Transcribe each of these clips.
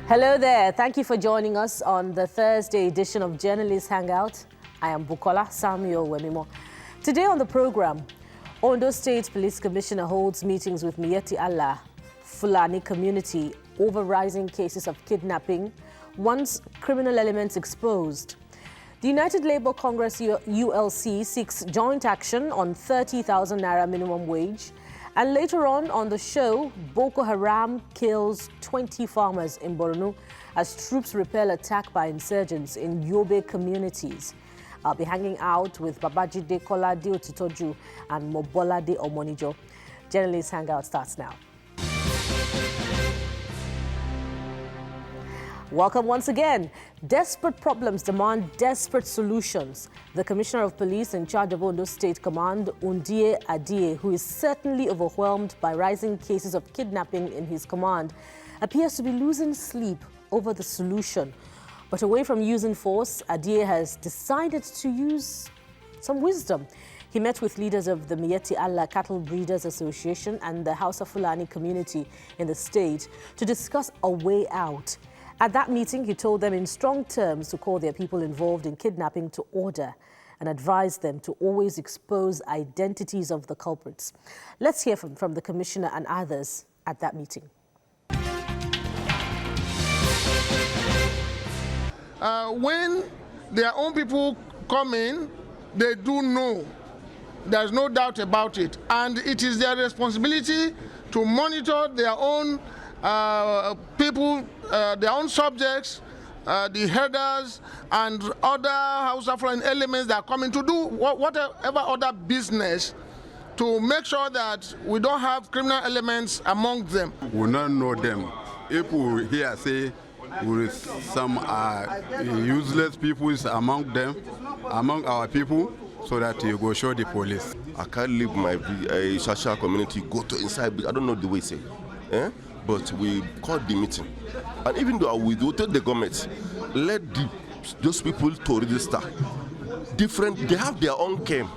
Hello there. Thank you for joining us on the Thursday edition of Journalist Hangout. I am Bukola Samuel Wemimo. Today on the program, Ondo State Police Commissioner holds meetings with Miyetti Allah, Fulani community over rising cases of kidnapping, once criminal elements exposed. The United Labour Congress ULC seeks joint action on 30,000 naira minimum wage. And later on the show, Boko Haram kills 20 farmers in Borno as troops repel attack by insurgents in Yobe communities. I'll be hanging out with Babajide Kolade Otitoju and Mobolade Omonijo. Journalist Hangout starts now. Welcome once again. Desperate problems demand desperate solutions. The Commissioner of Police in charge of Ondo State Command, Undie Adie, who is certainly overwhelmed by rising cases of kidnapping in his command, appears to be losing sleep over the solution. But away from using force, Adie has decided to use some wisdom. He met with leaders of the Miyetti Allah Cattle Breeders Association and the Hausa and Fulani community in the state to discuss a way out. At that meeting, he told them in strong terms to call their people involved in kidnapping to order and advised them to always expose identities of the culprits. Let's hear from the Commissioner and others at that meeting. When their own people come in, they do know. There's no doubt about it. And it is their responsibility to monitor their own people, their own subjects, the herders, and other Hausa and Fulani elements that are coming to do whatever other business to make sure that we don't have criminal elements among them. We don't know them. If we hear say some useless people is among them, among our people, so that you go show the police. I can't leave my social community, go to inside, I don't know the way say. But we called the meeting. And even though we do tell the government, let those people to register. They have their own camp.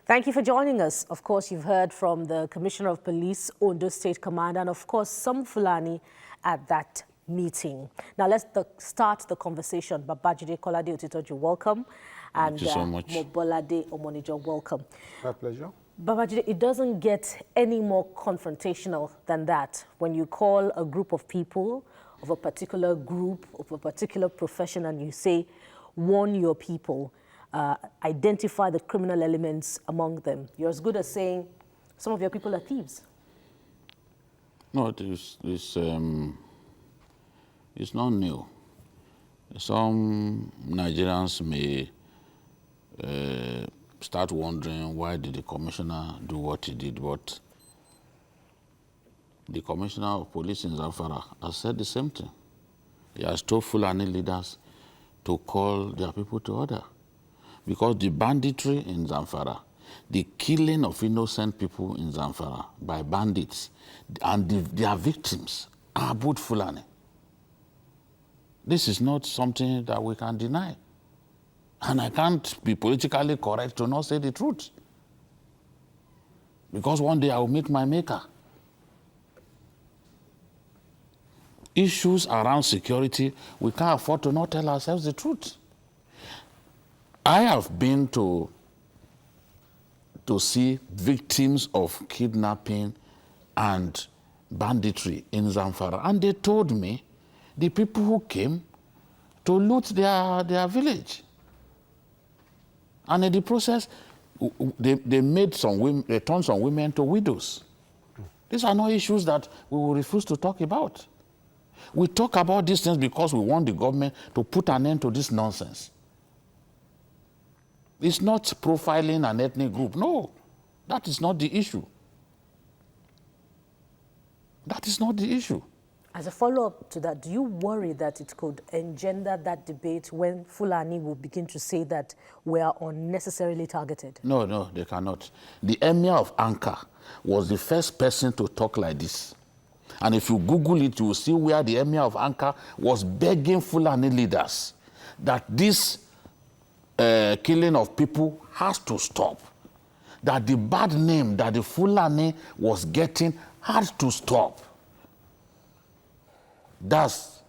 Thank you for joining us. Of course, you've heard from the Commissioner of Police, Ondo State Command, and of course, some Fulani at that meeting. Now, let's start the conversation. Babajide Kolade Otitoju, welcome. And thank you so much. Mobolade Omonijo, welcome. My pleasure. Babajide, it doesn't get any more confrontational than that when you call a group of people of a particular group, of a particular profession, and you say, warn your people, identify the criminal elements among them. You're as good as saying some of your people are thieves. No, it's not new. Some Nigerians may start wondering why did the commissioner do what he did, but the commissioner of police in Zamfara has said the same thing. He has told Fulani leaders to call their people to order, because the banditry in Zamfara, the killing of innocent people in Zamfara by bandits, and their victims are both Fulani. This is not something that we can deny. And I can't be politically correct to not say the truth. Because one day I will meet my maker. Issues around security, we can't afford to not tell ourselves the truth. I have been to see victims of kidnapping and banditry in Zamfara, and they told me the people who came to loot their village. And in the process, they turned some women to widows. These are not issues that we will refuse to talk about. We talk about these things because we want the government to put an end to this nonsense. It's not profiling an ethnic group. No, that is not the issue. That is not the issue. As a follow-up to that, do you worry that it could engender that debate when Fulani will begin to say that we are unnecessarily targeted? No, they cannot. The Emir of Anka was the first person to talk like this. And if you Google it, you will see where the Emir of Anka was begging Fulani leaders that this killing of people has to stop. that the bad name that the Fulani was getting had to stop. That's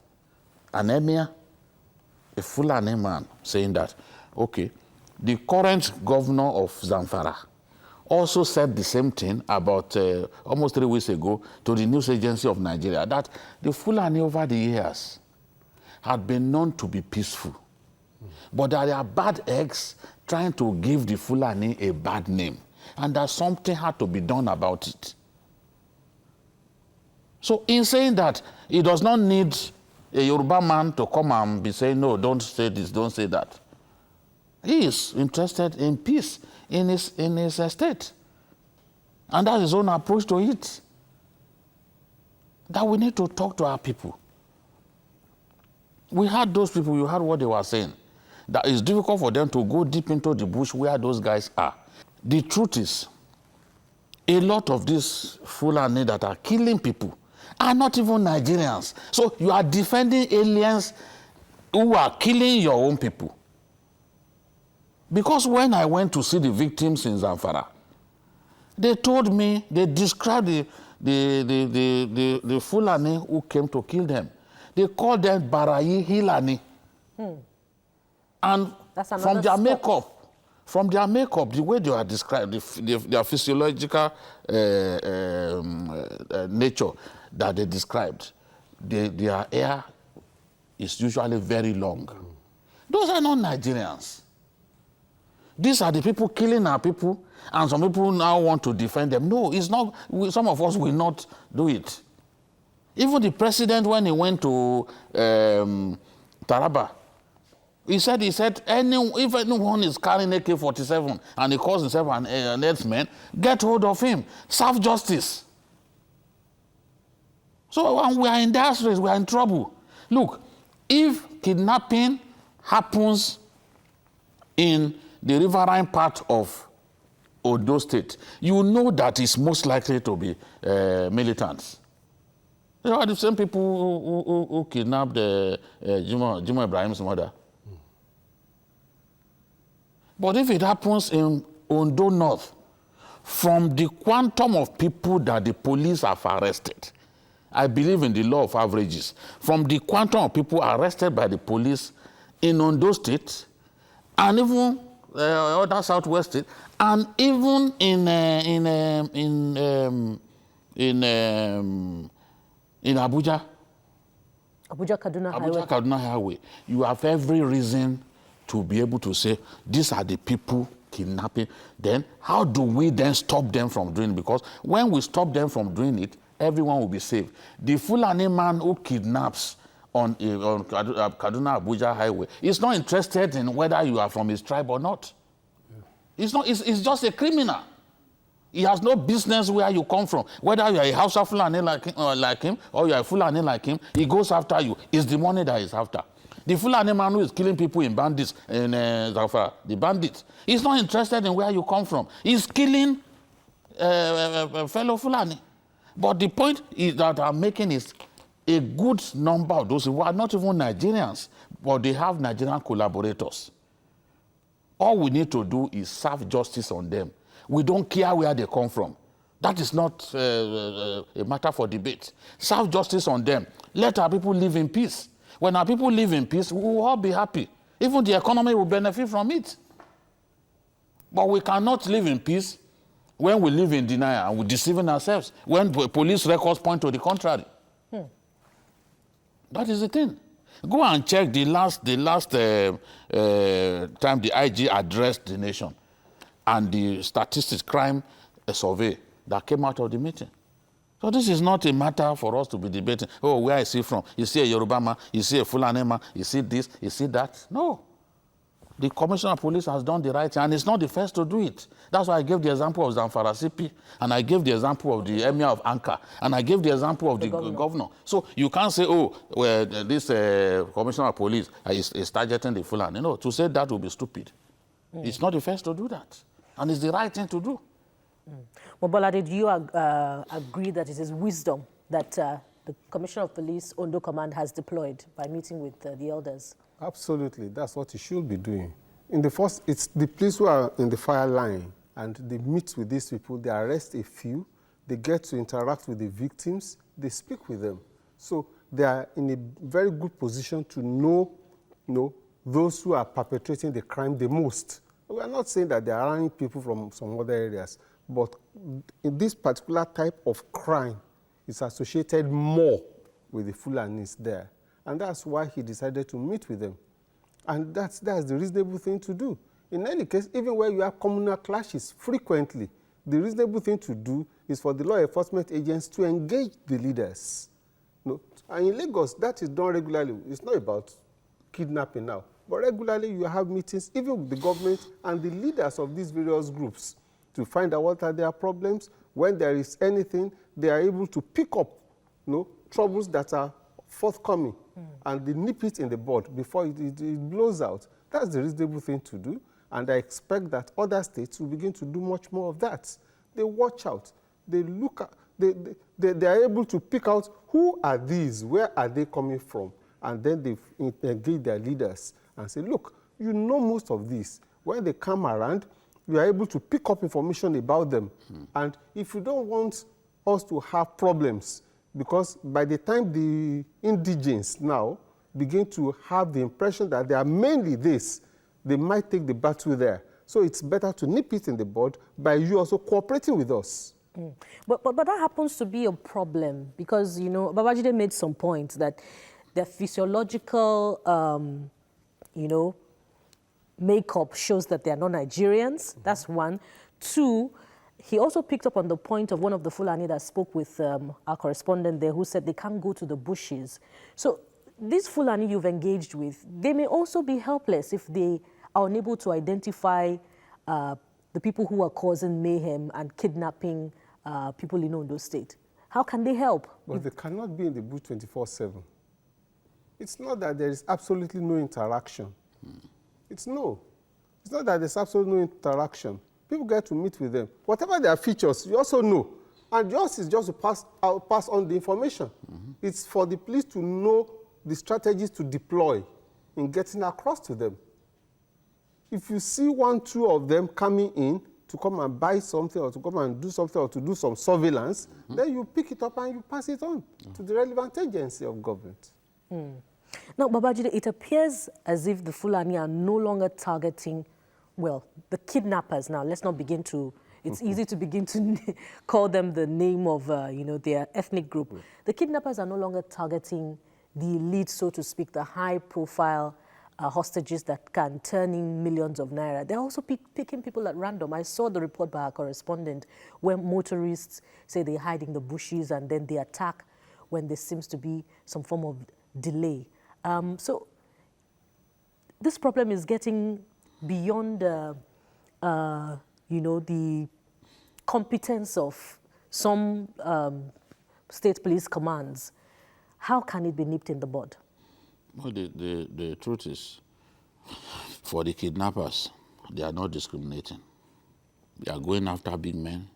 an emir, a Fulani man, saying that, okay, the current governor of Zamfara also said the same thing about almost 3 weeks ago to the news agency of Nigeria, that the Fulani over the years had been known to be peaceful, but that there are bad eggs trying to give the Fulani a bad name, and that something had to be done about it. So in saying that, he does not need a Yoruba man to come and be saying, no, don't say this, don't say that. He is interested in peace in his state. And that's his own approach to it. That we need to talk to our people. We had those people, you heard what they were saying, that it's difficult for them to go deep into the bush where those guys are. The truth is, a lot of these Fulani that are killing people are not even Nigerians. So you are defending aliens who are killing your own people. Because when I went to see the victims in Zamfara, they told me, they described the Fulani who came to kill them. They called them Barayi Hilani. And from their makeup, the way they are described, their physiological nature that they described, their hair is usually very long. Those are not Nigerians. These are the people killing our people, and some people now want to defend them. No, it's not. Some of us will not do it. Even the president, when he went to Taraba, he said, if anyone is carrying AK-47 and he calls himself an herdsman, get hold of him. Serve justice. So when we are in that race, we are in trouble. Look, if kidnapping happens in the riverine part of Ondo State, you know that it's most likely to be militants. They are the same people who kidnapped Jimo Ibrahim's mother. But if it happens in Ondo North, from the quantum of people that the police have arrested, I believe in the law of averages, from the quantum of people arrested by the police in Ondo State, and even other southwest state, and even in Abuja, Kaduna Highway, you have every reason to be able to say, these are the people kidnapping. Then how do we then stop them from doing it? Because when we stop them from doing it, everyone will be saved. The Fulani man who kidnaps on Kaduna Abuja Highway is not interested in whether you are from his tribe or not. It's just a criminal. He has no business where you come from. Whether you are a Hausa Fulani like him or you are a Fulani like him, he goes after you. It's the money that he's after. The Fulani man who is killing people in bandits, in Zamfara, the bandits, he's not interested in where you come from. He's killing fellow Fulani. But the point is that I'm making is a good number of those who are not even Nigerians, but they have Nigerian collaborators. All we need to do is serve justice on them. We don't care where they come from. That is not a matter for debate. Serve justice on them. Let our people live in peace. When our people live in peace, we will all be happy. Even the economy will benefit from it. But we cannot live in peace when we live in denial and we're deceiving ourselves, when police records point to the contrary. That is the thing. Go and check the last time the IG addressed the nation and the statistics crime survey that came out of the meeting. So this is not a matter for us to be debating, oh, where is he from? Is he a Yoruba man? Is he a Fulani man? Is he this? Is he that? No. The Commissioner of Police has done the right thing, and it's not the first to do it. That's why I gave the example of Zamfara CP, and I gave the example of the Emir of Anka, and I gave the example of the governor. So you can't say, oh, well, this Commissioner of Police is targeting the Fulani. No, to say that would be stupid. It's not the first to do that, and it's the right thing to do. Well, Bolade, do you agree that it is wisdom that the Commissioner of Police, Ondo Command, has deployed by meeting with the elders? Absolutely, that's what he should be doing. It's the police who are in the fire line and they meet with these people, they arrest a few, they get to interact with the victims, they speak with them. So they are in a very good position to know, those who are perpetrating the crime the most. We are not saying that they are running people from some other areas, but in this particular type of crime, it's associated more with the Fulanis there. And that's why he decided to meet with them. And that's the reasonable thing to do. In any case, even where you have communal clashes frequently, the reasonable thing to do is for the law enforcement agents to engage the leaders. And in Lagos, that is done regularly. It's not about kidnapping now, but regularly you have meetings, even with the government and the leaders of these various groups, to find out what are their problems. When there is anything, they are able to pick up troubles that are forthcoming and they nip it in the bud before it blows out. That's the reasonable thing to do, and I expect that other states will begin to do much more of that. They watch out, they look at, they are able to pick out who are these, where are they coming from, and then they engage their leaders and say, look, you know most of these. When they come around, you are able to pick up information about them. And if you don't want us to have problems, because by the time the indigents now begin to have the impression that they are mainly this, they might take the battle there. So it's better to nip it in the bud by you also cooperating with us. But that happens to be a problem because, Babajide made some points that the physiological, makeup shows that they are not Nigerians. That's one. Two, he also picked up on the point of one of the Fulani that spoke with our correspondent there who said they can't go to the bushes. So these Fulani you've engaged with, they may also be helpless if they are unable to identify the people who are causing mayhem and kidnapping people in Ondo State. How can they help? Well, they cannot be in the bush 24/7. It's not that there is absolutely no interaction. It's not that there's absolutely no interaction. People get to meet with them. Whatever their features, you also know. And yours is just to pass on the information. It's for the police to know the strategies to deploy in getting across to them. If you see 1, 2 of them coming in to come and buy something or to come and do something or to do some surveillance, then you pick it up and you pass it on to the relevant agency of government. Now, Babajide, it appears as if the Fulani are no longer targeting, well, the kidnappers now. Let's not begin to, it's easy to begin to call them the name of, their ethnic group. The kidnappers are no longer targeting the elite, so to speak, the high-profile hostages that can turn in millions of naira. They're also picking people at random. I saw the report by our correspondent where motorists say they hide in the bushes and then they attack when there seems to be some form of delay. So this problem is getting beyond, the competence of some state police commands. How can it be nipped in the bud? Well, the truth is, for the kidnappers, they are not discriminating. They are going after big men.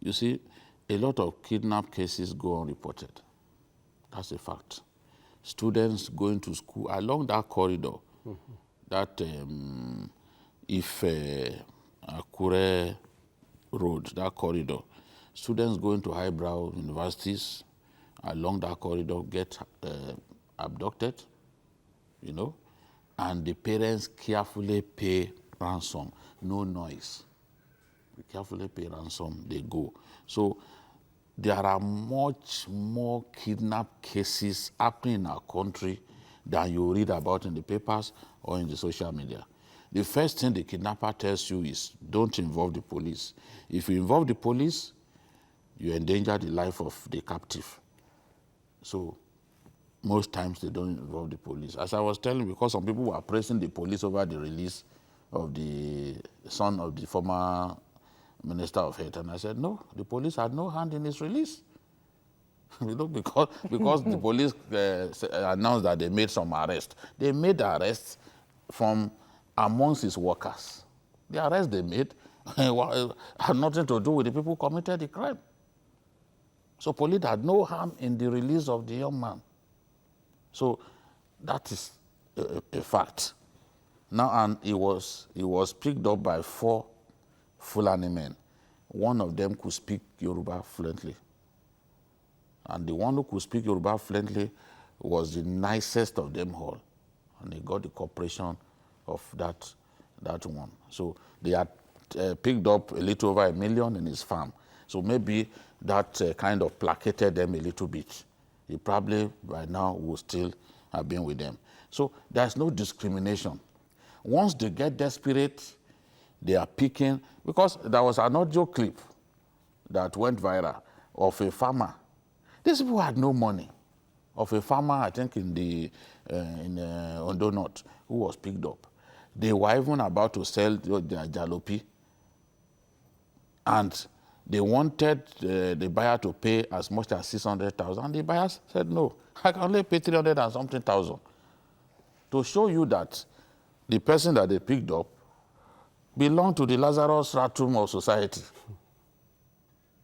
You see, a lot of kidnap cases go unreported. That's a fact. Students going to school along that corridor, that Akure Road, that corridor, students going to highbrow universities along that corridor get abducted, and the parents carefully pay ransom, no noise. They carefully pay ransom, they go. So there are much more kidnap cases happening in our country than you read about in the papers or in the social media. The first thing the kidnapper tells you is, don't involve the police. If you involve the police, you endanger the life of the captive. So most times they don't involve the police. As I was telling you, because some people were praising the police over the release of the son of the former Minister of Health, and I said, no, the police had no hand in his release. Because the police announced that they made some arrests. They made arrests from amongst his workers. The arrests they made had nothing to do with the people who committed the crime. So police had no harm in the release of the young man. So that is a fact. Now, and he was picked up by 4 Fulani men. One of them could speak Yoruba fluently. And the one who could speak Yoruba fluently was the nicest of them all. And he got the cooperation of that one. So they had picked up a little over $1 million in his farm. So maybe that kind of placated them a little bit. He probably by now would still have been with them. So there's no discrimination. Once they get desperate, they are picking, because there was an audio clip that went viral of a farmer. These people had no money. Of a farmer, I think in Ondo North, who was picked up. They were even about to sell their jalopy, and they wanted the buyer to pay as much as 600,000. The buyer said, no, I can only pay 300 and something thousand. To show you that the person that they picked up belonged to the Lazarus Ratum of society.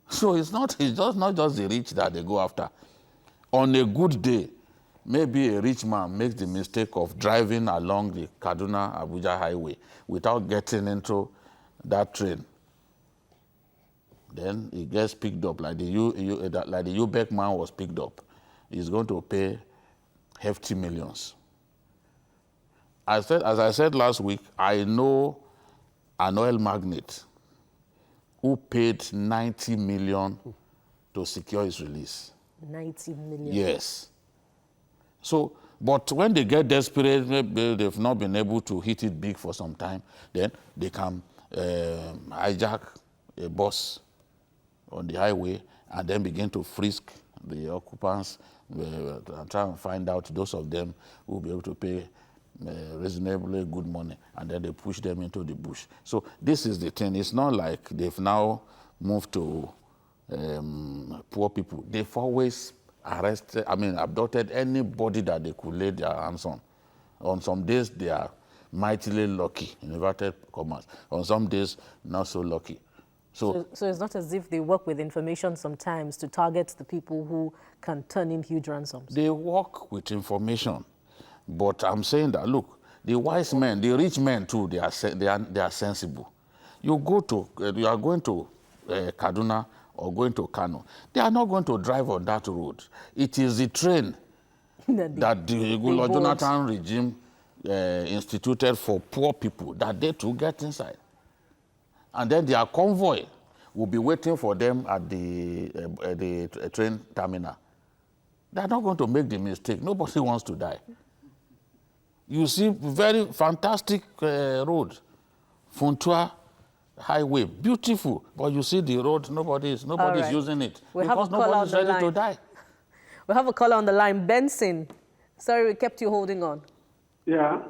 So it's just not just the rich that they go after. On a good day, maybe a rich man makes the mistake of driving along the Kaduna-Abuja highway without getting into that train. Then he gets picked up, like the Ubeck man was picked up. He's going to pay hefty millions. As I said last week, I know an oil magnate who paid 90 million to secure his release. 90 million? Yes. So, but when they get desperate, maybe they've not been able to hit it big for some time, then they can hijack a bus on the highway and then begin to frisk the occupants and try and find out those of them who will be able to pay reasonably good money, and then they push them into the bush. So this is the thing. It's not like they've now moved to poor people. They've always abducted anybody that they could lay their hands on. On some days, they are mightily lucky, in inverted commas. On some days, not so lucky. So it's not as if they work with information sometimes to target the people who can turn in huge ransoms. They work with information. But I'm saying that, look, the wise men, the rich men too, they are sensible. You are going to Kaduna or going to Kano. They are not going to drive on that road. It is the train that the Goodluck Jonathan regime instituted for poor people that they too get inside. And then their convoy will be waiting for them at the train terminal. They are not going to make the mistake. Nobody wants to die. You see very fantastic road, Funtua Highway, beautiful. But you see the road, nobody is using it because nobody is ready to die. We have a caller on the line, Benson. Sorry, we kept you holding on. Yeah.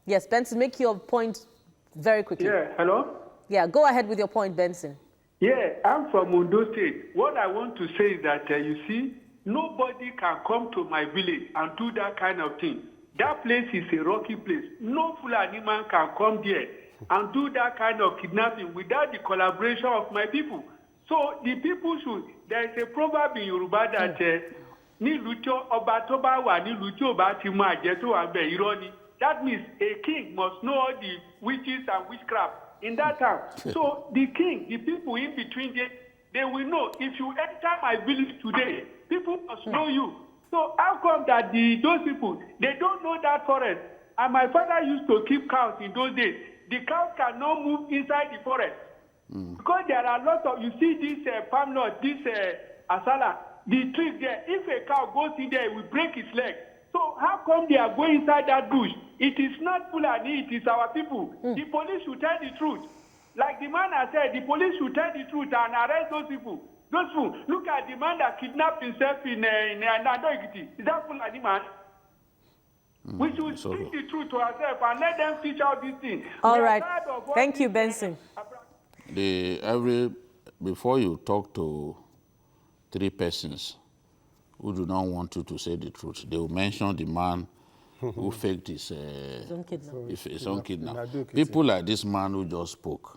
Yes, Benson, make your point very quickly. Yeah, hello? Yeah, go ahead with your point, Benson. Yeah, I'm from Ondo State. What I want to say is that, you see, nobody can come to my village and do that kind of thing. That place is a rocky place. No Fulani man can come there and do that kind of kidnapping without the collaboration of my people. So the people should, there is a proverb in Yoruba that that means a king must know all the witches and witchcraft in that time. So the king, the people in between, they will know. If you enter my village today, people must know you. So how come that those people, they don't know that forest? And my father used to keep cows in those days. The cows cannot move inside the forest. Because there are lots of, you see this palm nut, this asala, the tree there, if a cow goes in there, it will break its leg. So how come they are going inside that bush? It is not Fulani, it is our people. The police should tell the truth. Like the man has said, the police should tell the truth and arrest those people. Those fools. Look at the man that kidnapped himself in Nando Ekiti. Is that Fulani man? We should speak the truth to ourselves and let them teach out this thing. All right. Thank you, Benson. Before you talk to three persons who do not want you to say the truth, they will mention the man who faked his own kidnapping. People like this man who just spoke,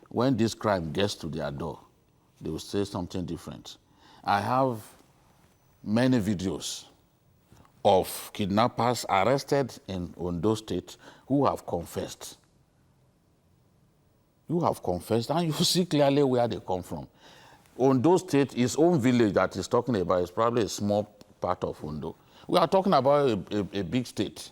when this crime gets to their door, they will say something different. I have many videos of kidnappers arrested in Ondo State who have confessed. You have confessed, and you see clearly where they come from. Ondo State, his own village that he's talking about is probably a small part of Ondo. We are talking about a big state.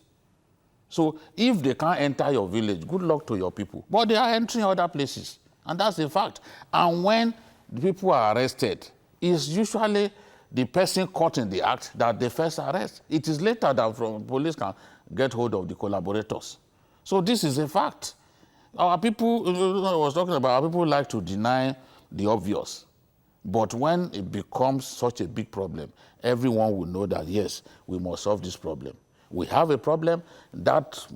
So if they can't enter your village, good luck to your people. But they are entering other places, and that's a fact. And when the people are arrested, it's usually the person caught in the act that they first arrest. It is later that police can get hold of the collaborators. So this is a fact. Our people, I was talking about, our people like to deny the obvious. But when it becomes such a big problem, everyone will know that, yes, we must solve this problem. We have a problem. That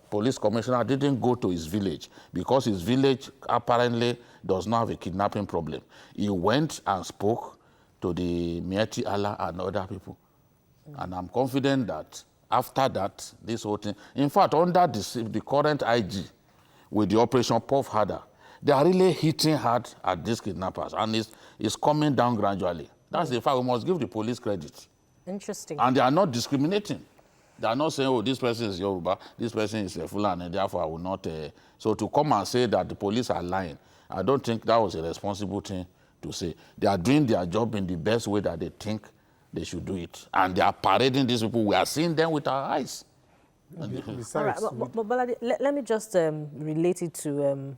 police commissioner didn't go to his village because his village apparently does not have a kidnapping problem. He went and spoke to the Miyetti Allah and other people. And I'm confident that after that, this whole thing, in fact, under the current IG with the Operation Puff Harder, they are really hitting hard at these kidnappers, and it's coming down gradually. That's the fact. We must give the police credit. Interesting. And they are not discriminating. They are not saying, oh, this person is Yoruba, this person is a Fulani, and therefore I will not. So to come and say that the police are lying, I don't think that was a responsible thing to say. They are doing their job in the best way that they think they should do it. And they are parading these people. We are seeing them with our eyes. Besides, all right, but let me just relate it to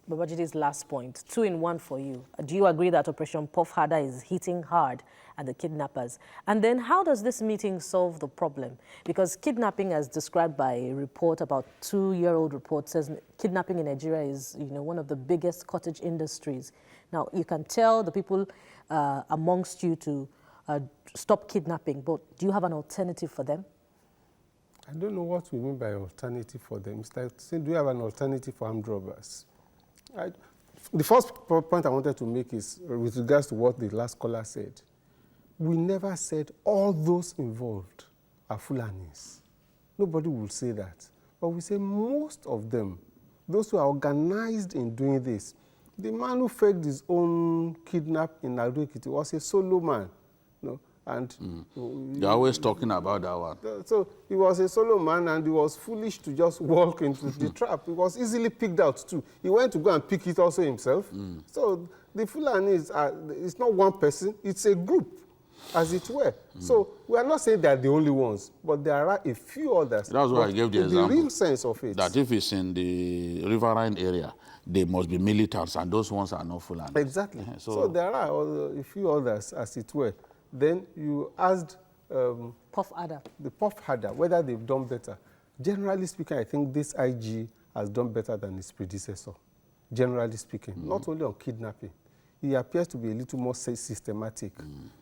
Babajide's last point. 2 in 1 for you. Do you agree that Operation Puff Harder is hitting hard at the kidnappers? And then how does this meeting solve the problem? Because kidnapping, as described by a report, about 2-year-old report, says kidnapping in Nigeria is, one of the biggest cottage industries. Now, you can tell the people amongst you to stop kidnapping, but do you have an alternative for them? I don't know what we mean by alternative for them. It's like saying, do you have an alternative for armed robbers? The first point I wanted to make is with regards to what the last caller said. We never said all those involved are Fulanis. Nobody will say that. But we say most of them, those who are organized in doing this. The man who faked his own kidnap in Ado Ekiti was a solo man. And you're always talking about that one. So he was a solo man, and he was foolish to just walk into the trap. He was easily picked out too. He went to go and pick it also himself. So the Fulanis it's not one person, it's a group, as it were. So we are not saying they are the only ones, but there are a few others. That's why I gave the example. The real sense of it. That if it's in the riverine area, they must be militants, and those ones are not Fulani. Exactly. So there are a few others, as it were. Then you asked the Puff Harder whether they've done better. Generally speaking, I think this IG has done better than its predecessor. Generally speaking, not only on kidnapping. He appears to be a little more systematic.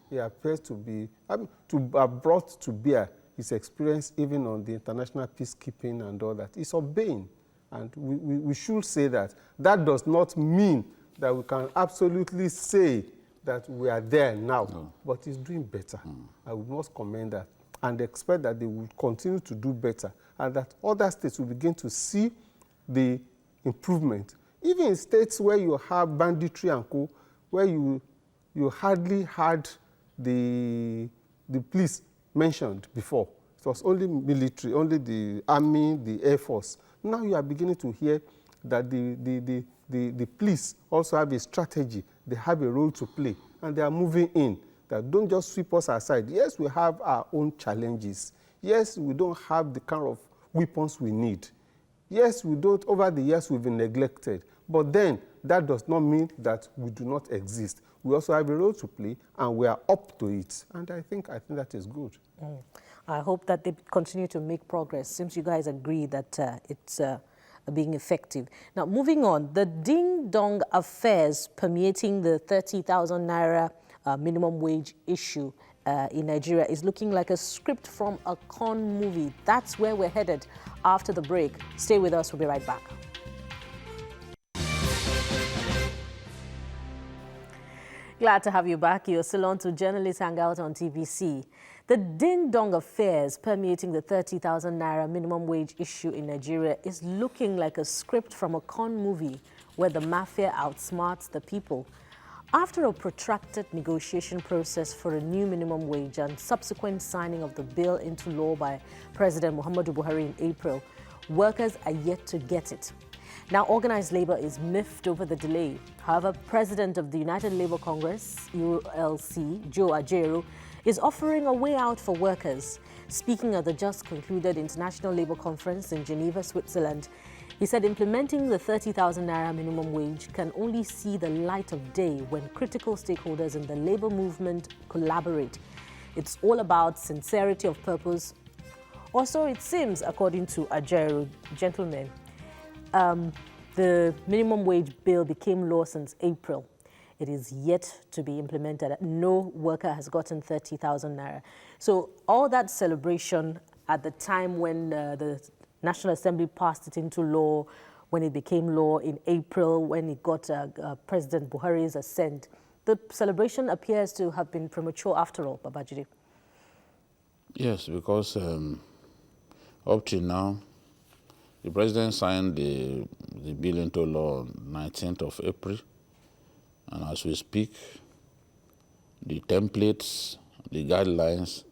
He appears to be, to have brought to bear his experience even on the international peacekeeping and all that. It's obeying. And we should say that. That does not mean that we can absolutely say that we are there now, but it's doing better. I would must commend that and expect that they will continue to do better, and that other states will begin to see the improvement. Even in states where you have banditry and co, where you hardly had the police mentioned before. It was only military, only the army, the air force. Now you are beginning to hear that the police also have a strategy. They have a role to play, and they are moving in. That don't just sweep us aside. Yes, we have our own challenges. Yes, we don't have the kind of weapons we need. Yes, we don't, over the years we've been neglected. But then, that does not mean that we do not exist. We also have a role to play, and we are up to it. And I think that is good. I hope that they continue to make progress. Seems you guys agree that it's being effective. Now, moving on, the ding-dong affairs permeating the 30,000 naira minimum wage issue in Nigeria is looking like a script from a con movie. That's where we're headed after the break. Stay with us. We'll be right back. Glad to have you back. You're still on to Journalist Hangout on TVC. The ding-dong affairs permeating the 30,000 naira minimum wage issue in Nigeria is looking like a script from a con movie where the mafia outsmarts the people. After a protracted negotiation process for a new minimum wage and subsequent signing of the bill into law by President Muhammadu Buhari in April, workers are yet to get it. Now, organized labor is miffed over the delay. However, President of the United Labour Congress, ULC, Joe Ajaero, is offering a way out for workers. Speaking at the just concluded International Labour Conference in Geneva, Switzerland, he said implementing the 30,000 naira minimum wage can only see the light of day when critical stakeholders in the labour movement collaborate. It's all about sincerity of purpose, or so it seems, according to Ajaero. Gentlemen, the minimum wage bill became law since April. It is yet to be implemented. No worker has gotten 30,000 naira. So all that celebration at the time when the National Assembly passed it into law, when it became law in April, when it got President Buhari's assent, the celebration appears to have been premature after all, Babajide. Yes, because up till now, the president signed the bill into law on 19th of April. And as we speak, the templates, the guidelines,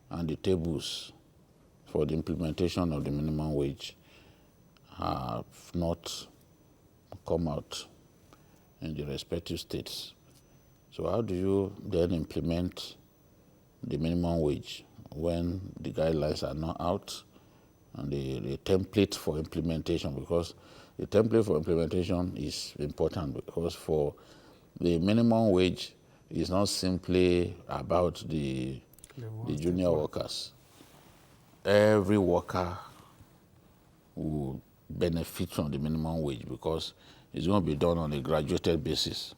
and the tables for the implementation of the minimum wage have not come out in the respective states. So how do you then implement the minimum wage when the guidelines are not out and the template for implementation? Because the template for implementation is important, because for the minimum wage is not simply about the junior workers. Every worker will benefit from the minimum wage because it's going to be done on a graduated basis.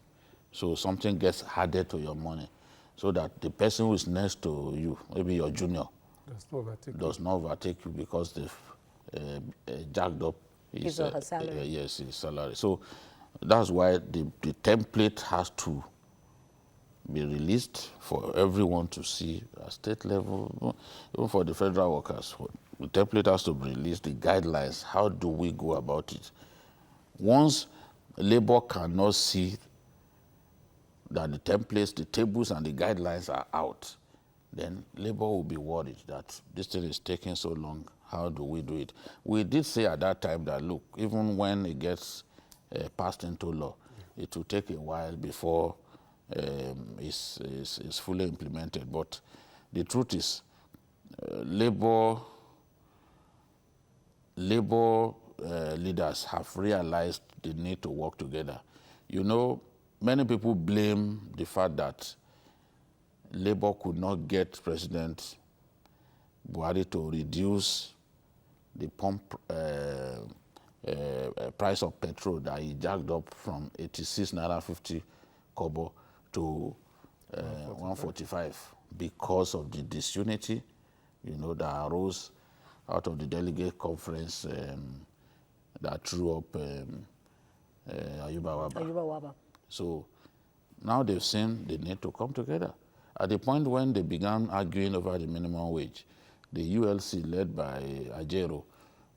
So something gets added to your money so that the person who is next to you, maybe your junior, does not overtake you because they've jacked up his salary. Yes, his salary. So that's why the template has to be released for everyone to see at state level, even for the federal workers. The template has to be released, the guidelines, how do we go about it? Once labor cannot see that the templates, the tables and the guidelines are out, then labor will be worried that this thing is taking so long, how do we do it? We did say at that time that, look, even when it gets passed into law, it will take a while before it's fully implemented. But the truth is, labor leaders have realized the need to work together. You know, many people blame the fact that Labour could not get President Buhari to reduce the pump price of petrol that he jacked up from 86 naira 50 kobo to 145 because of the disunity, you know, that arose out of the delegate conference that threw up Ayuba Waba. So now they've seen the need to come together. At the point when they began arguing over the minimum wage, the ULC, led by Ajaero,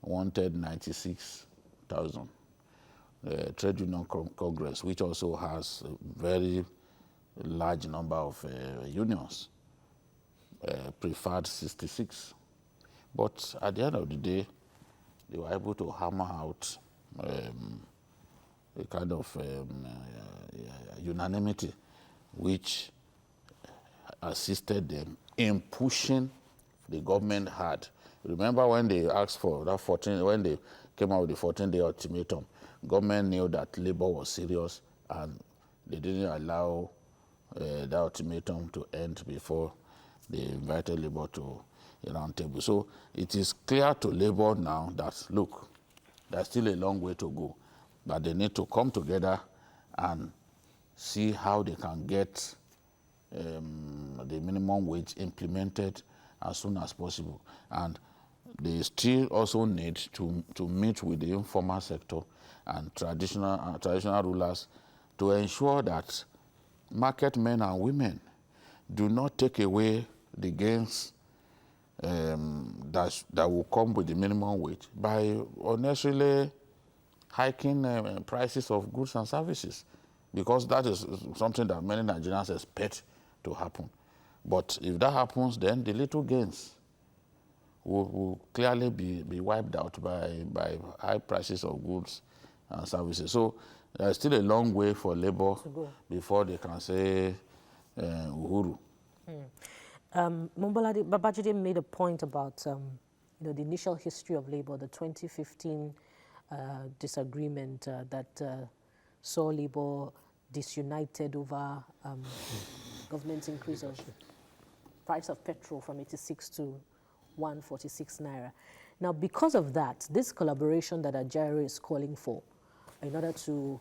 wanted 96,000. The Trade Union Congress, which also has a very large number of unions, preferred 66. But at the end of the day, they were able to hammer out a kind of unanimity, which assisted them in pushing the government hard. Remember when they asked for that 14, when they came out with the 14-day ultimatum, government knew that labor was serious and they didn't allow that ultimatum to end before they invited labor to a round table. So it is clear to labor now that, look, there's still a long way to go, but they need to come together and see how they can get the minimum wage implemented as soon as possible. And they still also need to meet with the informal sector and traditional rulers to ensure that market men and women do not take away the gains that will come with the minimum wage by unnecessarily hiking prices of goods and services, because that is something that many Nigerians expect to happen. But if that happens, then the little gains will clearly be wiped out by high prices of goods and services. So there's still a long way for Labour before they can say Uhuru. Mombolade Babajide made a point about the initial history of Labour, the 2015 disagreement that saw Labour disunited over government's increase of price of petrol from 86 to 146 naira. Now, because of that, this collaboration that Ajaero is calling for in order to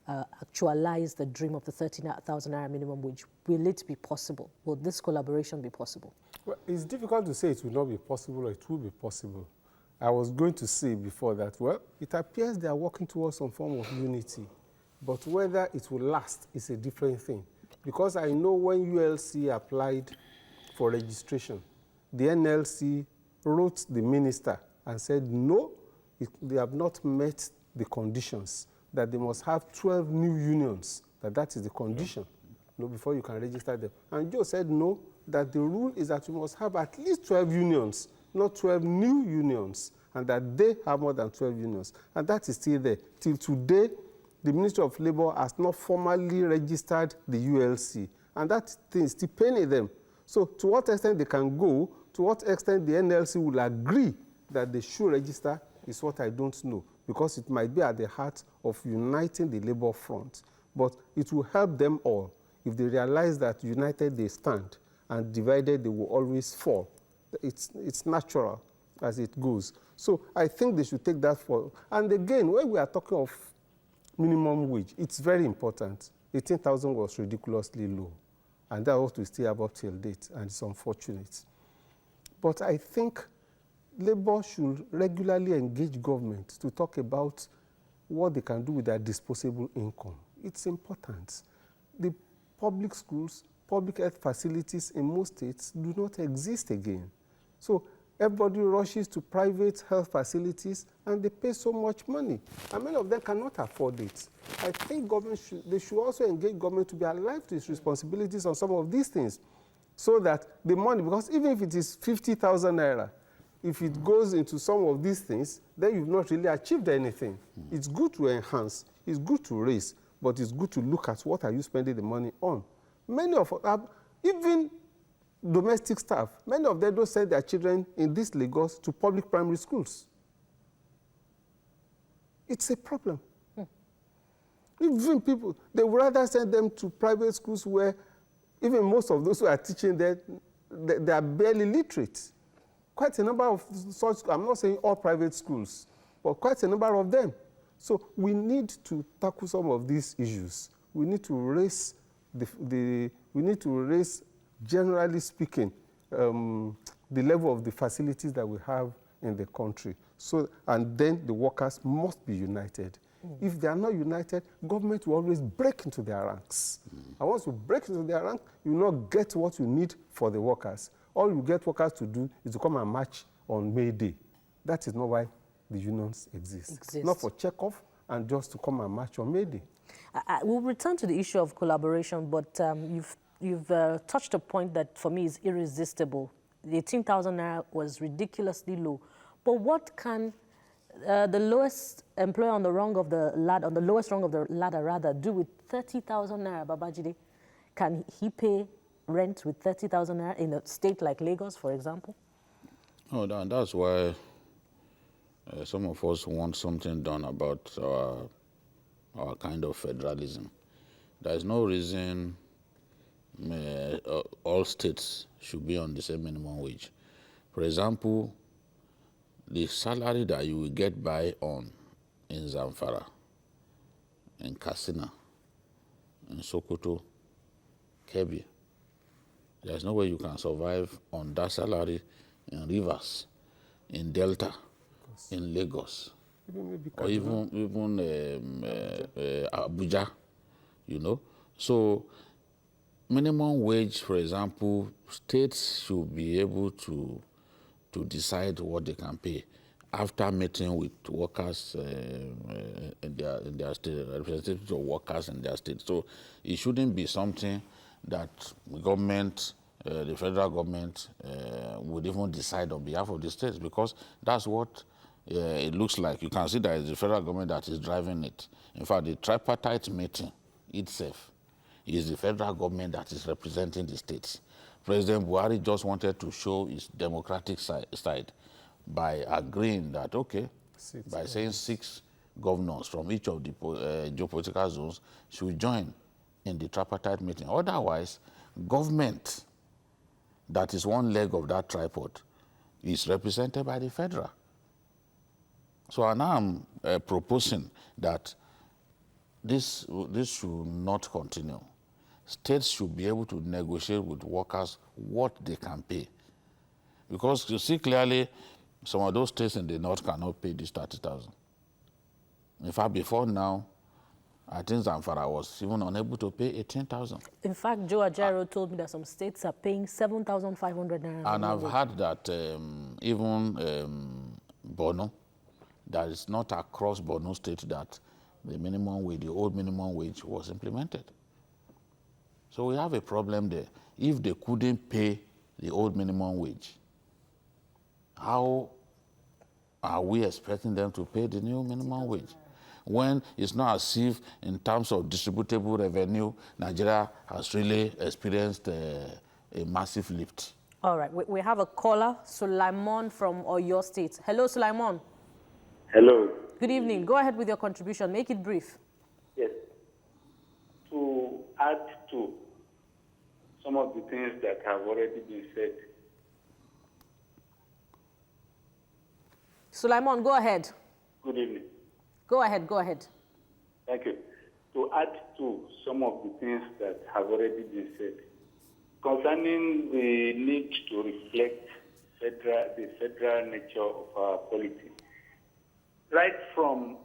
actualize the dream of the 30,000 naira minimum wage, will it be possible? Will this collaboration be possible? Well, it's difficult to say it will not be possible or it will be possible. I was going to say before that, well, it appears they are working towards some form of unity, but whether it will last is a different thing. Because I know when ULC applied for registration, the NLC wrote the minister and said, no, they have not met the conditions, that they must have 12 new unions, that is the condition, before you can register them. And Joe said no, that the rule is that you must have at least 12 unions, not 12 new unions, and that they have more than 12 unions. And that is still there. Till today, the Ministry of Labour has not formally registered the ULC, and that thing is still paining them. So to what extent they can go, to what extent the NLC will agree that they should register is what I don't know, because it might be at the heart of uniting the Labour front. But it will help them all if they realize that united they stand and divided they will always fall. It's natural as it goes. So I think they should take that forward. And again, when we are talking of minimum wage, it's very important. 18,000 was ridiculously low, and that ought to stay above till date, and it's unfortunate. But I think Labour should regularly engage government to talk about what they can do with their disposable income. It's important. The public schools, public health facilities in most states do not exist again. So everybody rushes to private health facilities and they pay so much money, and many of them cannot afford it. I think government should also engage government to be alive to its responsibilities on some of these things, so that the money, because even if it is 50,000 naira, if it goes into some of these things, then you've not really achieved anything. It's good to enhance, it's good to raise, but it's good to look at what are you spending the money on. Many of us, even domestic staff, many of them don't send their children in this Lagos to public primary schools. It's a problem. Even people, they would rather send them to private schools where even most of those who are teaching there, they are barely literate. Quite a number of such, I'm not saying all private schools, but quite a number of them. So we need to tackle some of these issues. We need to raise generally speaking, the level of the facilities that we have in the country. So, and then the workers must be united. If they are not united, government will always break into their ranks. And once you break into their rank, you will not get what you need for the workers. All you get workers to do is to come and march on May Day. That is not why the unions exist. Not for check-off and just to come and march on May Day. We'll return to the issue of collaboration, but you've touched a point that for me is irresistible. The 18,000 naira was ridiculously low. But what can the lowest employer on the rung of the ladder, on the lowest rung of the ladder rather, do with 30,000 naira, Babajide? Can he pay rent with 30,000 naira in a state like Lagos, for example? Oh, that's why some of us want something done about our kind of federalism. There is no reason all states should be on the same minimum wage. For example, the salary that you will get by on in Zamfara, in Katsina, in Sokoto, Kebbi, there's no way you can survive on that salary in Rivers, in Delta, in Lagos, or even Abuja, you know. So minimum wage, for example, states should be able to decide what they can pay after meeting with workers in their state, representatives of workers in their state. So it shouldn't be something that the government, the federal government, would even decide on behalf of the states, because that's what it looks like you can see that it's the federal government that is driving it. In fact, the tripartite meeting itself is the federal government that is representing the states. President Buhari just wanted to show his democratic side by agreeing that, okay, by saying 6 governors from each of the geopolitical zones should join in the tripartite meeting. Otherwise, government, that is one leg of that tripod, is represented by the federal. So now I'm proposing that this should not continue. States should be able to negotiate with workers what they can pay. Because you see clearly, some of those states in the north cannot pay this 30,000. In fact, before now, I think Zamfara was even unable to pay 18,000. In fact, Joe Ajero told me that some states are paying 7,500 naira. And I've heard that even Borno, that is not across Borno state that the minimum wage, the old minimum wage was implemented. So we have a problem there. If they couldn't pay the old minimum wage, how are we expecting them to pay the new minimum wage? When it's not as if, in terms of distributable revenue, Nigeria has really experienced a massive lift. All right, we have a caller, Sulaimon from Oyo State. Hello, Sulaimon. Hello. Good evening. Go ahead with your contribution. Make it brief. Yes. To add to some of the things that have already been said. Sulaimon, go ahead. Good evening. Go ahead, go ahead. Thank you. To add to some of the things that have already been said, concerning the need to reflect the federal nature of our polity, right from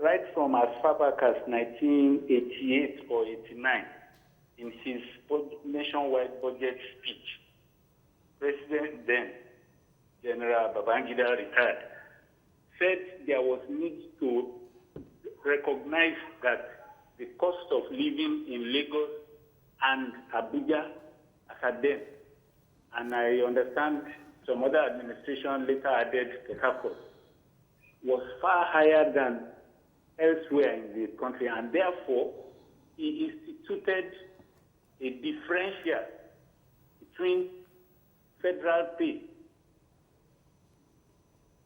as far back as 1988 or 89, in his nationwide budget speech, President then, General Babangida retired, said there was need to recognize that the cost of living in Lagos and Abuja as at then, and I understand some other administration later added the cost, was far higher than elsewhere in the country, and therefore he instituted a differential between federal pay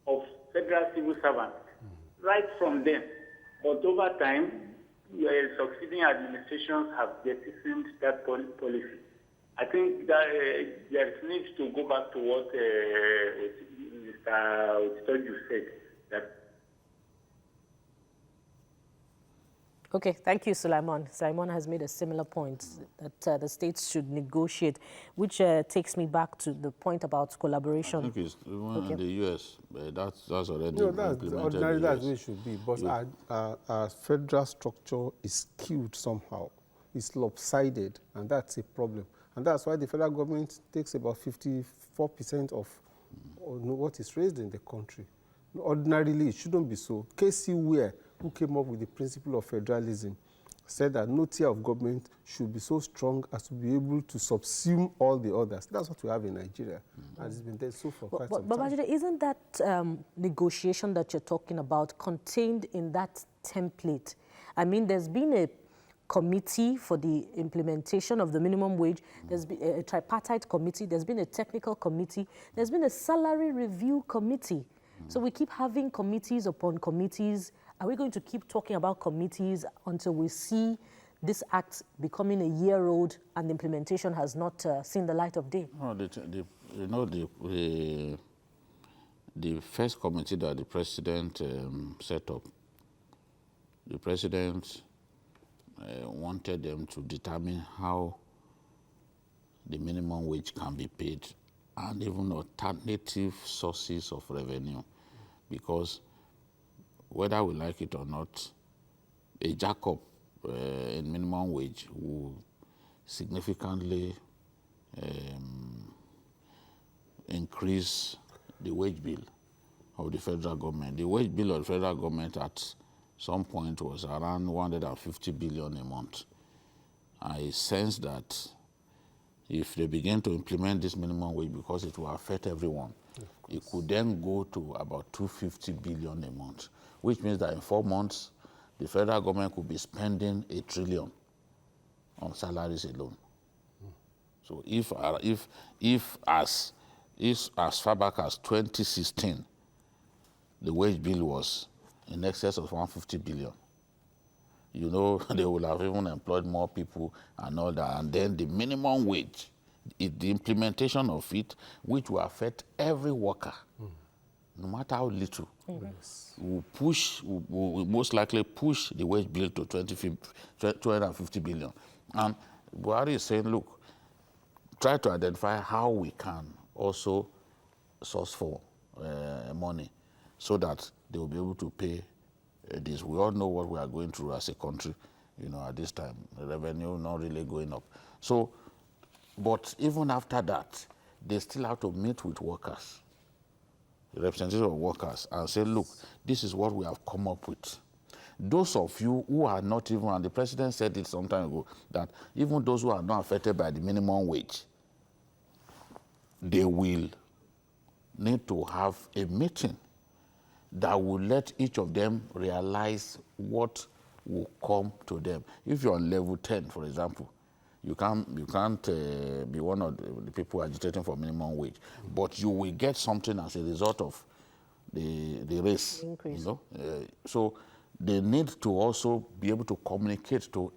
of federal civil servants right from then. But over time, succeeding administrations have jettisoned that policy. I think that there is need to go back to what Mr. Otoju said. That Okay, thank you, Sulaiman. Sulaiman has made a similar point that the states should negotiate, which takes me back to the point about collaboration. I think it's in the U.S., that's already that's ordinary, that's where it should be. But our federal structure is skewed somehow. It's lopsided, and that's a problem. And that's why the federal government takes about 54% of what is raised in the country. Ordinarily, it shouldn't be so. Casey Ware, who came up with the principle of federalism, said that no tier of government should be so strong as to be able to subsume all the others. That's what we have in Nigeria, and it's been there so for quite some time. Babajide, isn't that negotiation that you're talking about contained in that template? I mean, there's been a committee for the implementation of the minimum wage. There's been a tripartite committee. There's been a technical committee. There's been a salary review committee. So we keep having committees upon committees. Are we going to keep talking about committees until we see this act becoming a year old and the implementation has not seen the light of day? No, the first committee that the president set up, the president wanted them to determine how the minimum wage can be paid and even alternative sources of revenue, because whether we like it or not, a jack-up in minimum wage will significantly increase the wage bill of the federal government. The wage bill of the federal government at some point was around 150 billion a month. I sense that if they begin to implement this minimum wage, because it will affect everyone, it could then go to about 250 billion a month, which means that in 4 months, the federal government could be spending $1 trillion on salaries alone. So if as far back as 2016, the wage bill was in excess of 150 billion, you know, they would have even employed more people and all that. And then the minimum wage, the implementation of it, which will affect every worker, no matter how little, will most likely push the wage bill to 250 billion. And Buhari is saying, look, try to identify how we can also source for money so that they will be able to pay this. We all know what we are going through as a country, you know, at this time. The revenue not really going up. So, but even after that, they still have to meet with workers, the representatives of workers, and say, look, this is what we have come up with. Those of you who are not even, and the president said it some time ago, that even those who are not affected by the minimum wage, they will need to have a meeting that will let each of them realize what will come to them. If you're on level 10, for example, you can't be one of the people agitating for minimum wage, but you will get something as a result of the race. Increase. You know? So they need to also be able to communicate to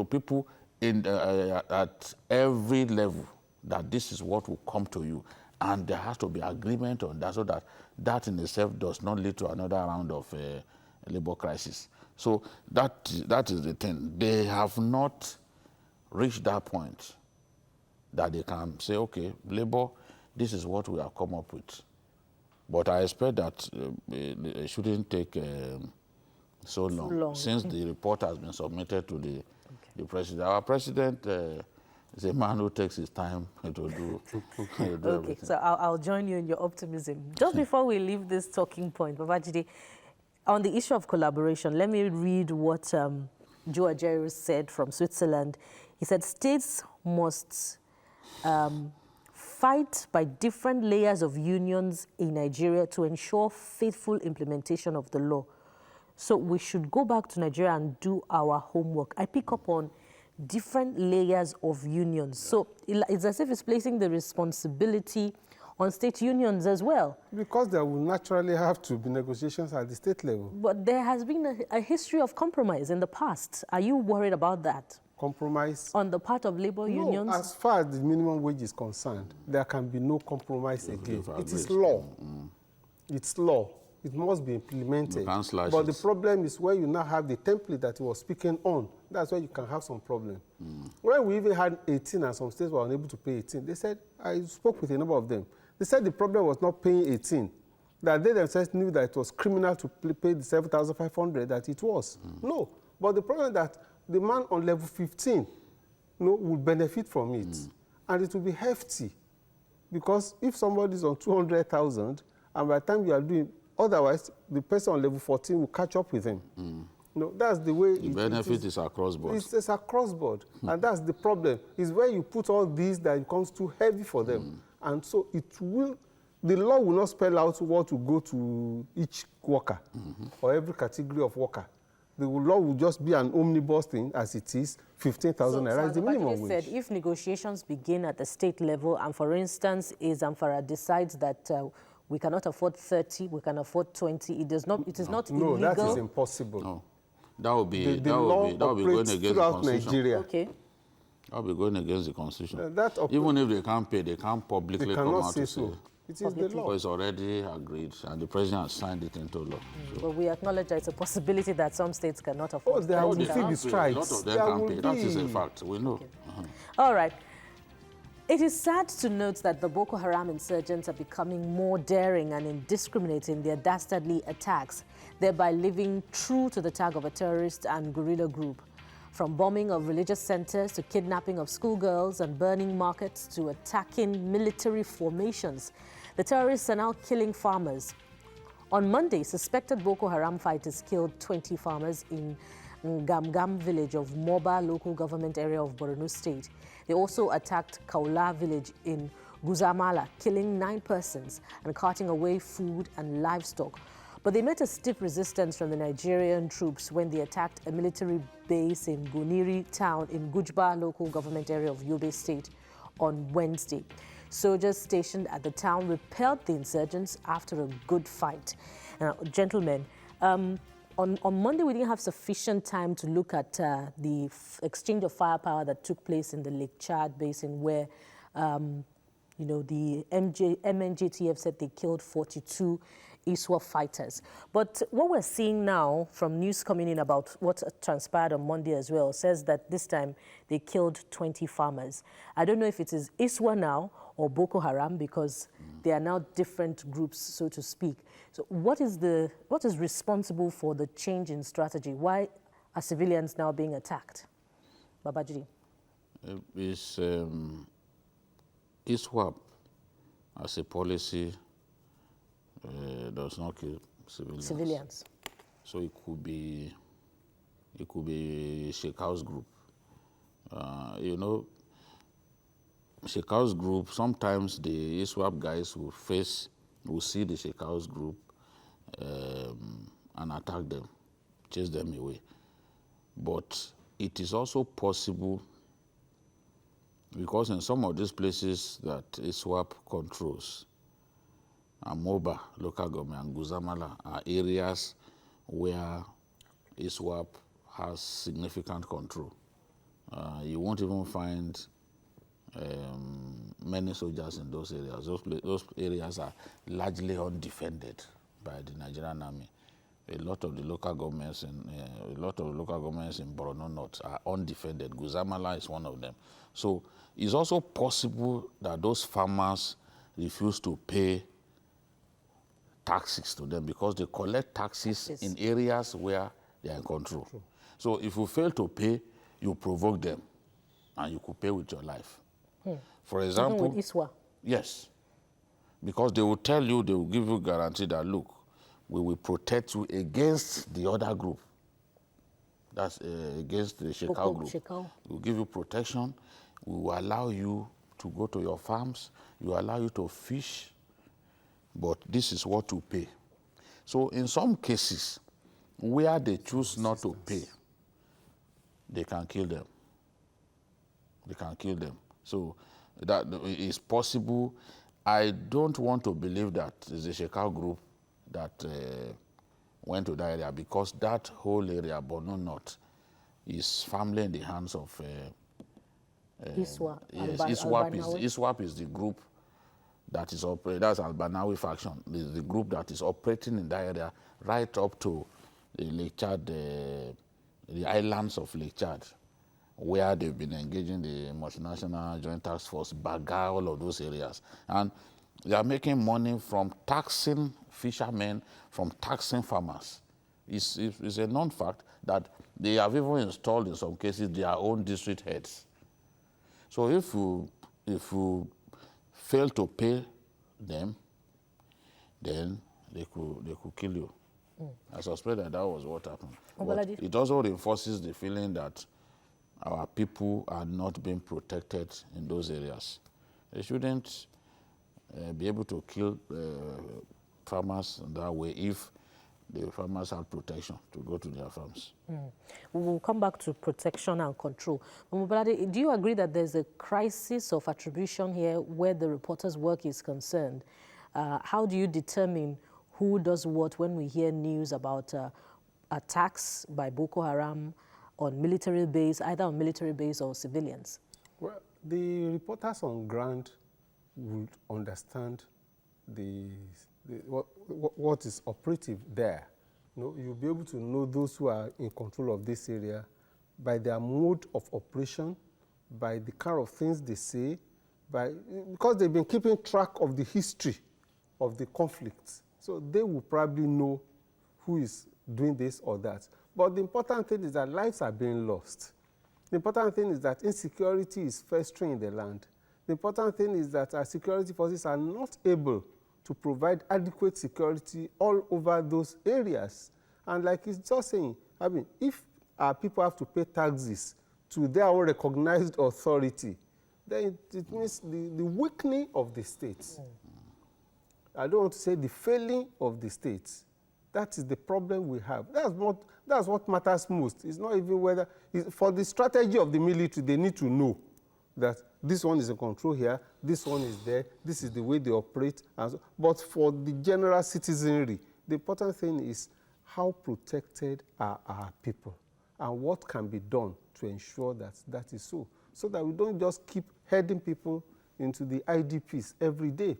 people in at every level that this is what will come to you. And there has to be agreement on that, so that in itself does not lead to another round of labor crisis. So that is the thing. They have not reached that point that they can say, okay, labor, this is what we have come up with. But I expect that it shouldn't take so long since the report has been submitted to the president. Our president is a man who takes his time to do okay, so I'll join you in your optimism. Just before we leave this talking point, Babajide, on the issue of collaboration, let me read what Joe Ajaero said from Switzerland. He said, states must fight by different layers of unions in Nigeria to ensure faithful implementation of the law. So we should go back to Nigeria and do our homework. I pick up on different layers of unions. So it's as if it's placing the responsibility on state unions as well. Because there will naturally have to be negotiations at the state level. But there has been a history of compromise in the past. Are you worried about that? Compromise? On the part of labor unions? As far as the minimum wage is concerned, there can be no compromise again. It is law. It's law. It must be implemented. But the problem is when you now have the template that he was speaking on, that's where you can have some problem. When we even had 18 and some states were unable to pay 18, they said, I spoke with a number of them, they said the problem was not paying 18, that they themselves knew that it was criminal to pay the 7,500 that it was. No, but the problem is that the man on level 15 will benefit from it. And it will be hefty. Because if somebody is on 200,000, and by the time you are doing, otherwise, the person on level 14 will catch up with him. That's the way the benefit is across board. It's across board. And that's the problem. Is where you put all these that it becomes too heavy for them. And so the law will not spell out what will go to each worker or every category of worker. The law will just be an omnibus thing as it is, 15,000 naira is the minimum wage. Said if negotiations begin at the state level and, for instance, Zamfara decides that we cannot afford 30, we can afford 20. It is not illegal. No, that is impossible. No. That would be going against the Constitution. Nigeria. Okay. That would be going against the Constitution. Even if they can't pay, they can't publicly come out to say. It is the law. It's already agreed, and the president has signed it into law. So. But we acknowledge that it's a possibility that some states cannot afford. Oh, there will still be strikes. A lot of them can't pay. That is a fact. We know. Okay. All right. It is sad to note that the Boko Haram insurgents are becoming more daring and indiscriminate in their dastardly attacks, thereby living true to the tag of a terrorist and guerrilla group. From bombing of religious centers to kidnapping of schoolgirls and burning markets to attacking military formations, the terrorists are now killing farmers. On Monday, suspected Boko Haram fighters killed 20 farmers in Ngamgam village of Moba local government area of Borno State. They also attacked Kaula village in Guzamala, killing 9 persons and carting away food and livestock. But they met a stiff resistance from the Nigerian troops when they attacked a military base in Goniri town in Gujba local government area of Yobe State on Wednesday. Soldiers stationed at the town repelled the insurgents after a good fight. Gentlemen, on Monday, we didn't have sufficient time to look at the exchange of firepower that took place in the Lake Chad basin where, the MNJTF said they killed 42 ISWAP fighters. But what we're seeing now from news coming in about what transpired on Monday as well says that this time they killed 20 farmers. I don't know if it is ISWA now or Boko Haram because they are now different groups, so to speak. So what is responsible for the change in strategy? Why are civilians now being attacked? Babajide. ISWAP as a policy does not kill civilians. So it could be Sheikh House group. Sheikh House group, sometimes the ISWAP guys will see the Sheikh House group and attack them, chase them away. But it is also possible, because in some of these places that ISWAP controls, Amoba, local government, and Guzamala are areas where ISWAP has significant control. You won't even find many soldiers in those areas. Those areas are largely undefended by the Nigerian army. A lot of the local governments in Borno North are undefended. Guzamala is one of them. So it's also possible that those farmers refuse to pay taxes to them because they collect taxes in areas where they are in control. True. So if you fail to pay, you provoke them, and you could pay with your life. For example, even with ISWA? Yes, because they will tell you, they will give you guarantee that, look, we will protect you against the other group. That's against the Shekau group. We will give you protection. We will allow you to go to your farms. We will allow you to fish. But this is what to pay. So in some cases, where they choose not to pay, they can kill them. They can kill them. So that is possible. I don't want to believe that it's a Shekau group that went to that area because that whole area, Borno North, is firmly in the hands of ISWA. Yes, ISWAP is the group that is operating, that's Al-Banawi faction, the group that is operating in that area right up to the Lake Chad, the islands of Lake Chad, where they've been engaging the multinational joint task force, Baga, all of those areas. And they are making money from taxing fishermen, from taxing farmers. It's a known fact that they have even installed, in some cases, their own district heads. So if you fail to pay them, then they could kill you. I suspect that was what happened. But it also reinforces the feeling that our people are not being protected in those areas. They shouldn't be able to kill farmers that way if the farmers have protection to go to their farms. We will come back to protection and control. Omobalade, do you agree that there's a crisis of attribution here where the reporter's work is concerned? How do you determine who does what when we hear news about attacks by Boko Haram on military base, either on military base or civilians? Well, the reporters on ground would understand what is operative there. You'll be able to know those who are in control of this area by their mode of operation, by the kind of things they say, because they've been keeping track of the history of the conflicts. So they will probably know who is doing this or that. But the important thing is that lives are being lost. The important thing is that insecurity is festering in the land. The important thing is that our security forces are not able to provide adequate security all over those areas. And like he's just saying, if our people have to pay taxes to their own recognized authority, then it means the weakening of the states. I don't want to say the failing of the states. That is the problem we have. That's what matters most. It's not even whether, for the strategy of the military, they need to know that this one is in control here, this one is there, this is the way they operate. And so, but for the general citizenry, the important thing is how protected are our people and what can be done to ensure that that is so that we don't just keep heading people into the IDPs every day.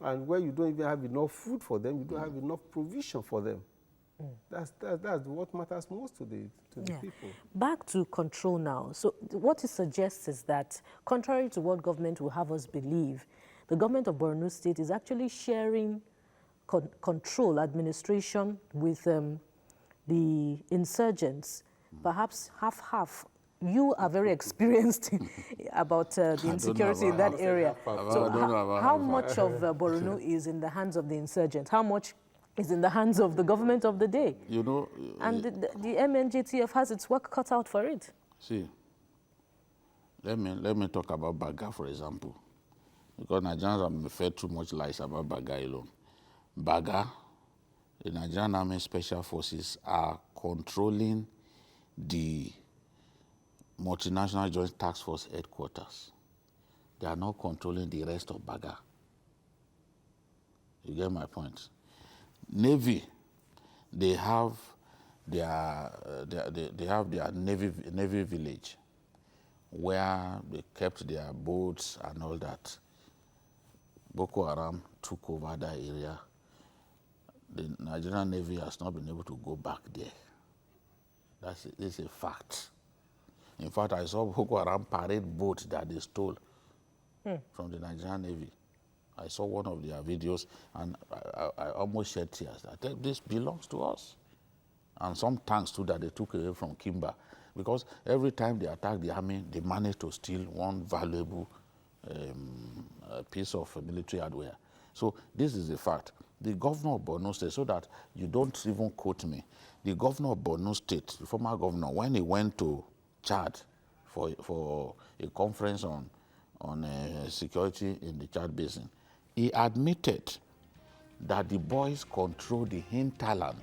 And where you don't even have enough food for them, you don't have enough provision for them. That's what matters most to the people. Back to control now. So what it suggests is that, contrary to what government will have us believe, the government of Borno State is actually sharing control, administration with the insurgents, perhaps half-half. You are very experienced about the insecurity in that area. So how much of Borno is in the hands of the insurgents? How much is in the hands of the government of the day? You know, and the MNJTF has its work cut out for it. See, let me talk about Baga, for example, because Nigerians have fed too much lies about Baga alone. Baga, the Nigerian Army Special Forces are controlling the multinational joint task force headquarters. They are not controlling the rest of Baga. You get my point? Navy, they have their navy village where they kept their boats and all that. Boko Haram took over that area. The Nigerian Navy has not been able to go back there. That's a fact. In fact, I saw Boko Haram parade boat that they stole from the Nigerian Navy. I saw one of their videos, and I almost shed tears. I said, this belongs to us. And some tanks, too, that they took away from Kimba. Because every time they attack the army, they manage to steal one valuable piece of military hardware. So this is the fact. The governor of Borno State, so that you don't even quote me, the governor of Borno State, the former governor, when he went to Chad for a conference on security in the Chad Basin, he admitted that the boys control the hinterland.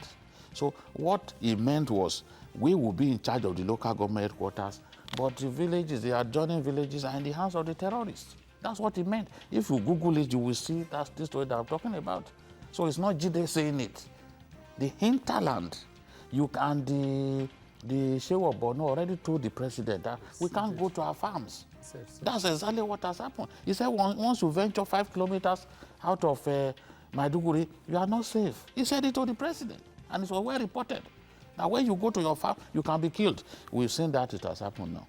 So what he meant was, we will be in charge of the local government headquarters, but the villages, the adjoining villages, are in the hands of the terrorists. That's what he meant. If you Google it, you will see that's the story that I'm talking about. So it's not Jide saying it. The hinterland, the Sheikh of Borno already told the president that we can't go to our farms. That's exactly what has happened. He said once you venture 5 kilometers out of Maiduguri, you are not safe. He said it to the president, and it was well reported. Now when you go to your farm, you can be killed. We've seen that it has happened now.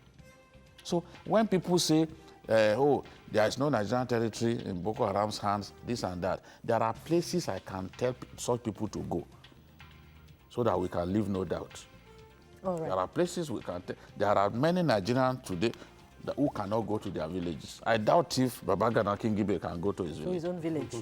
So when people say, oh, there is no Nigerian territory in Boko Haram's hands, this and that, there are places I can tell such people to go so that we can live no doubt. All right. There are places we can tell. There are many Nigerians today who cannot go to their villages. I doubt if Babagana Kingibe can go to his village. To his own village.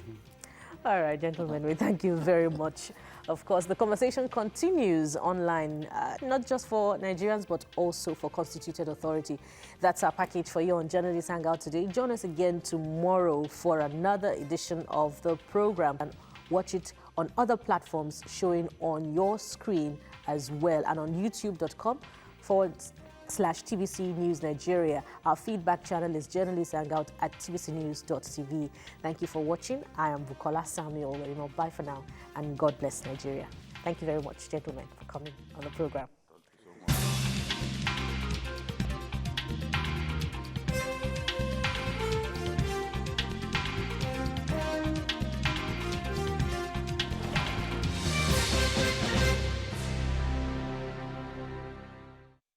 All right, gentlemen, we thank you very much. Of course, the conversation continues online, not just for Nigerians, but also for constituted authority. That's our package for you on Journalists Hangout today. Join us again tomorrow for another edition of the program, and watch it on other platforms showing on your screen as well, and on youtube.com/TVC News Nigeria. Our feedback channel is Journalists Hangout at tvcnews.tv. Thank you for watching. I am Bukola Samuel. Bye for now, and God bless Nigeria. Thank you very much, gentlemen, for coming on the program.